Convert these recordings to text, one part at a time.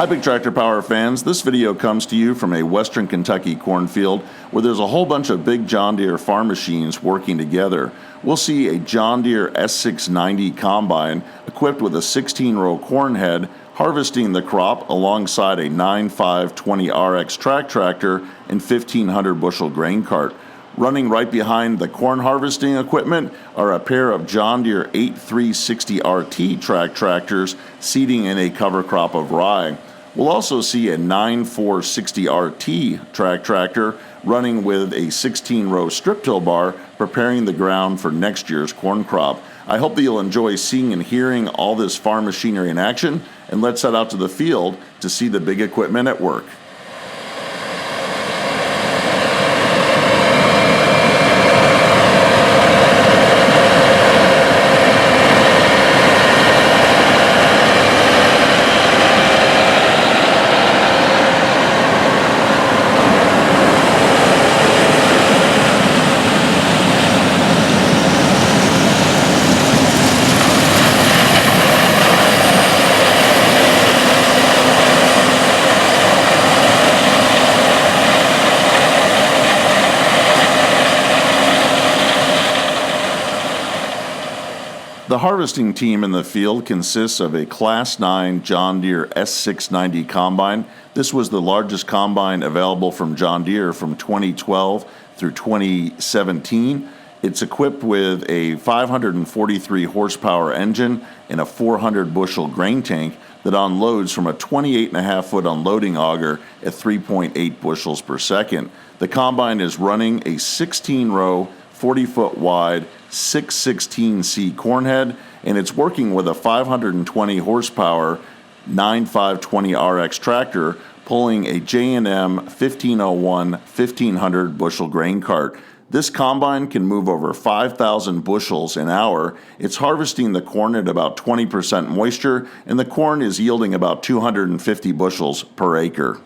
Hi Big Tractor Power fans, this video comes to you from a western Kentucky cornfield where there's a whole bunch of big John Deere farm machines working together. We'll see a John Deere S690 combine equipped with a 16-row corn head harvesting the crop alongside a 9520RX track tractor and 1500 bushel grain cart. Running right behind the corn harvesting equipment are a pair of John Deere 8360RT track tractors seeding in a cover crop of rye. We'll also see a 9460RT track tractor running with a 16-row strip till bar preparing the ground for next year's corn crop. I hope that you'll enjoy seeing and hearing all this farm machinery in action, and let's head out to the field to see the big equipment at work. The harvesting team in the field consists of a Class 9 John Deere S690 combine. This was the largest combine available from John Deere from 2012 through 2017. It's equipped with a 543 horsepower engine and a 400 bushel grain tank that unloads from a 28.5-foot unloading auger at 3.8 bushels per second. The combine is running a 16-row, 40-foot wide 616C corn head, and it's working with a 520 horsepower 9520RX tractor pulling a J&M 1501 1500 bushel grain cart. This combine can move over 5,000 bushels an hour. It's harvesting the corn at about 20% moisture, and the corn is yielding about 250 bushels per acre.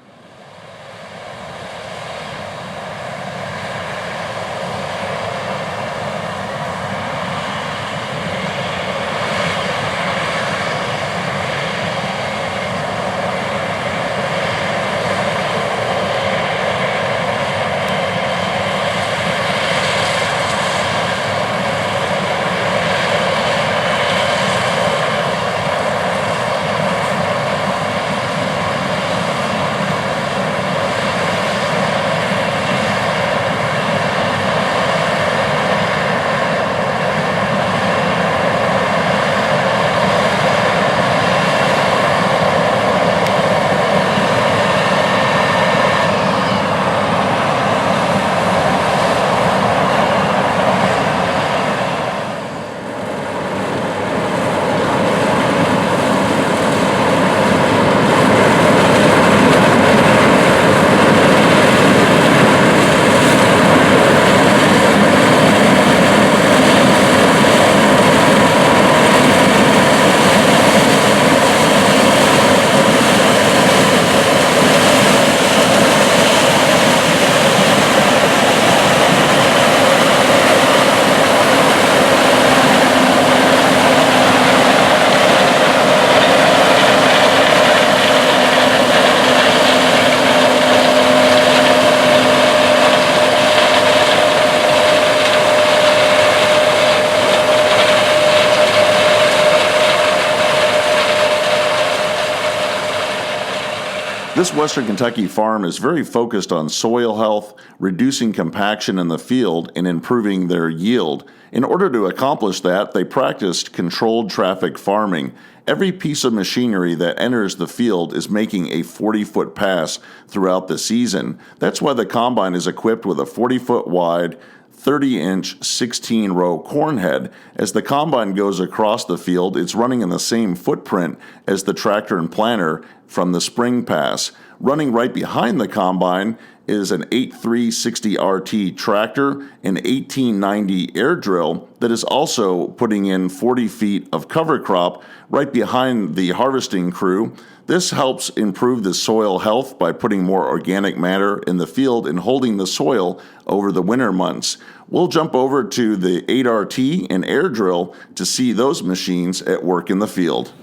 This western Kentucky farm is very focused on soil health, reducing compaction in the field, and improving their yield. In order to accomplish that, they practiced controlled traffic farming. Every piece of machinery that enters the field is making a 40-foot pass throughout the season. That's why the combine is equipped with a 40-foot wide, 30-inch 16-row corn head. As the combine goes across the field, it's running in the same footprint as the tractor and planter from the spring pass. Running right behind the combine is an 8360RT tractor, an 1890 air drill that is also putting in 40 feet of cover crop right behind the harvesting crew. This helps improve the soil health by putting more organic matter in the field and holding the soil over the winter months. We'll jump over to the 8RT and air drill to see those machines at work in the field.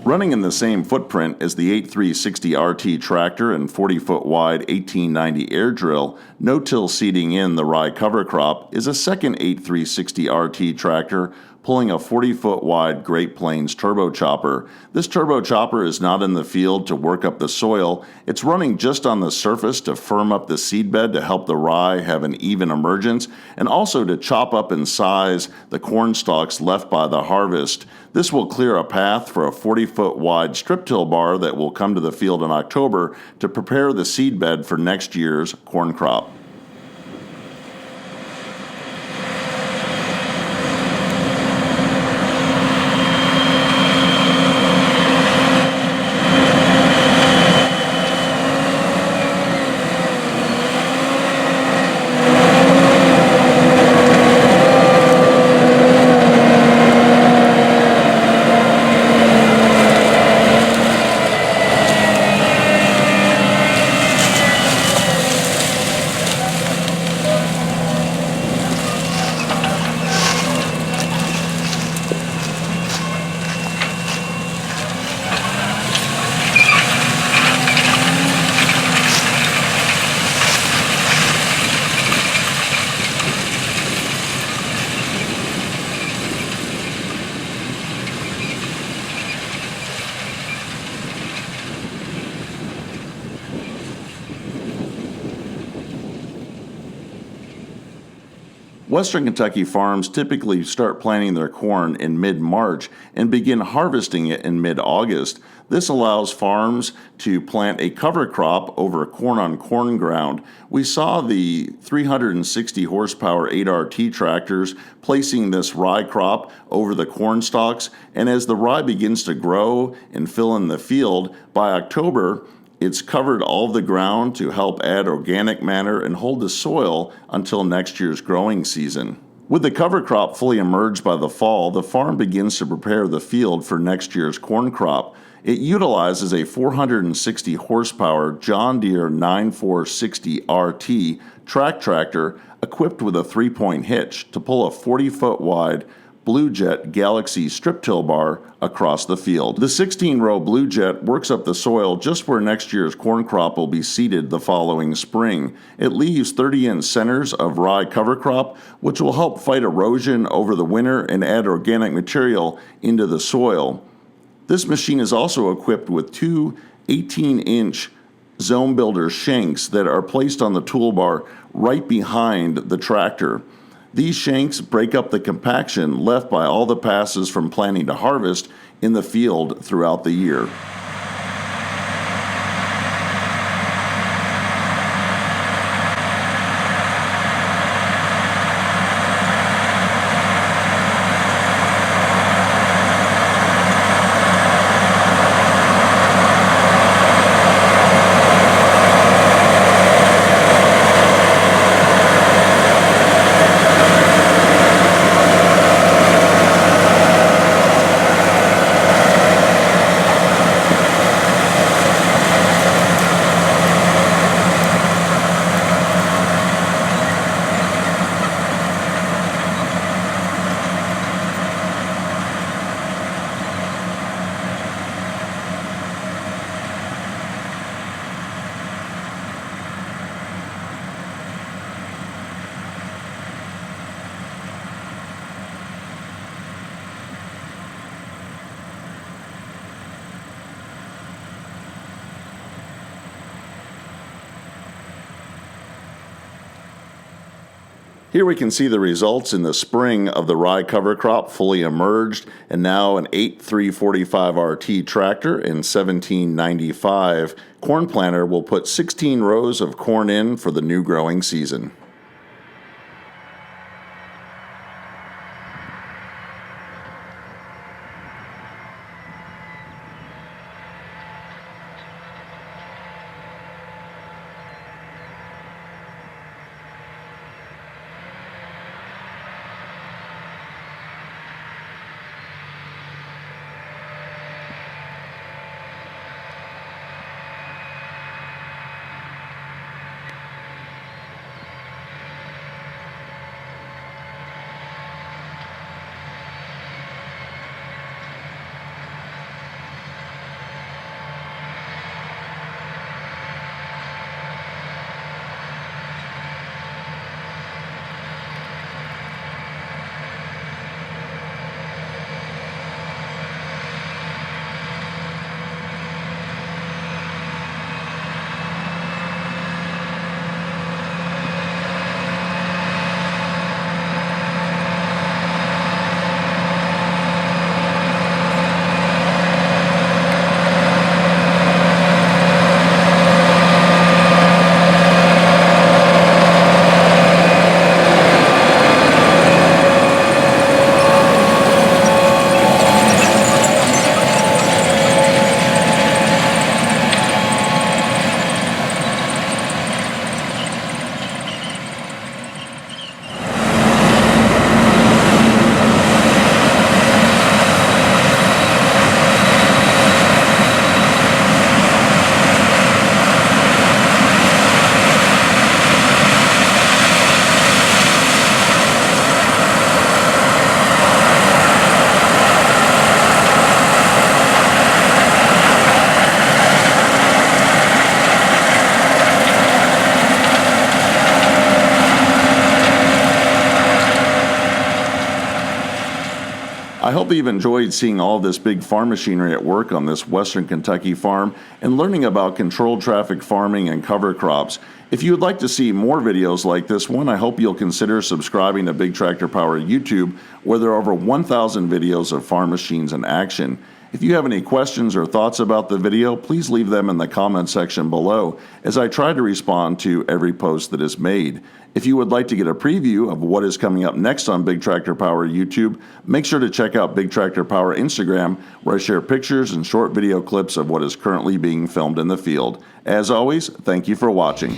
Running in the same footprint as the 8360 RT tractor and 40-foot wide 1890 air drill, no-till seeding in the rye cover crop is a second 8360 RT tractor pulling a 40-foot wide Great Plains turbo chopper. This turbo chopper is not in the field to work up the soil. It's running just on the surface to firm up the seedbed to help the rye have an even emergence, and also to chop up in size the corn stalks left by the harvest. This will clear a path for a 40-foot wide strip till bar that will come to the field in October to prepare the seedbed for next year's corn crop. Western Kentucky farms typically start planting their corn in mid-March and begin harvesting it in mid-August. This allows farms to plant a cover crop over corn-on-corn ground. We saw the 360 horsepower 8RT tractors placing this rye crop over the corn stalks, and as the rye begins to grow and fill in the field, by October, it's covered all of the ground to help add organic matter and hold the soil until next year's growing season. With the cover crop fully emerged by the fall, the farm begins to prepare the field for next year's corn crop. It utilizes a 460 horsepower John Deere 9460 RT track tractor equipped with a 3-point hitch to pull a 40-foot wide Blue Jet Galaxy strip till bar across the field. The 16-row Blue Jet works up the soil just where next year's corn crop will be seeded the following spring. It leaves 30-inch centers of rye cover crop, which will help fight erosion over the winter and add organic material into the soil. This machine is also equipped with two 18-inch zone builder shanks that are placed on the toolbar right behind the tractor. These shanks break up the compaction left by all the passes from planting to harvest in the field throughout the year. Here we can see the results in the spring of the rye cover crop fully emerged, and now an 8345 RT tractor and 1795 corn planter will put 16 rows of corn in for the new growing season. hope that you've enjoyed seeing all this big farm machinery at work on this Western Kentucky farm and learning about controlled traffic farming and cover crops. If you would like to see more videos like this one, I hope you'll consider subscribing to Big Tractor Power YouTube, where there are over 1,000 videos of farm machines in action. If you have any questions or thoughts about the video, please leave them in the comment section below, as I try to respond to every post that is made. If you would like to get a preview of what is coming up next on Big Tractor Power YouTube, make sure to check out Big Tractor Power Instagram, where I share pictures and short video clips of what is currently being filmed in the field. As always, thank you for watching.